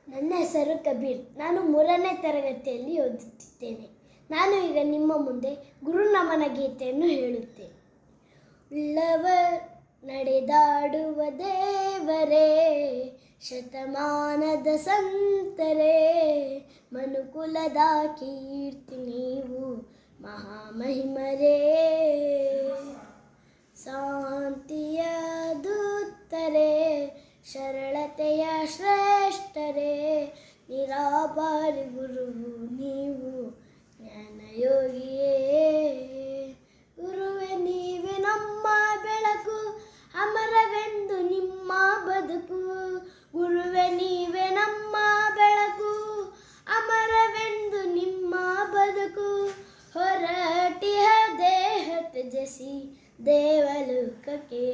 ನನ್ನ ಹೆಸರು ಕಬೀರ್. ನಾನು 3ನೇ ತರಗತಿಯಲ್ಲಿ ಓದುತ್ತಿದ್ದೇನೆ. ನಾನು ಈಗ ನಿಮ್ಮ ಮುಂದೆ ಗುರುನಮನ ಗೀತೆಯನ್ನು ಹೇಳುತ್ತೇನೆ. ಉಳ್ಳವರ್ ನಡೆದಾಡುವ ದೇವರೇ, ಶತಮಾನದ ಸಂತರೇ, ಮನುಕುಲದ ಕೀರ್ತಿ ನೀವು ಮಹಾಮಹಿಮರೇ. ಶಾಂತಿಯ ದೂತರೇ, ಸರಳತೆಯ ಶ್ರೇಷ್ಠರೇ, ನಿರಾಭಾರಿ ಗುರುವು ನೀವು ಜ್ಞಾನಯೋಗಿಯೇ. ಗುರುವೇ ನೀವೇ ನಮ್ಮ ಬೆಳಕು, ಅಮರವೆಂದು ನಿಮ್ಮ ಬದುಕು. ಗುರುವೇ ನೀವೇ ನಮ್ಮ ಬೆಳಕು, ಅಮರವೆಂದು ನಿಮ್ಮ ಬದುಕು. ಹೊರಟಿಹ ದೇಹ ತ್ಯಜಿಸಿ ದೇವಲೋಕಕ್ಕೆ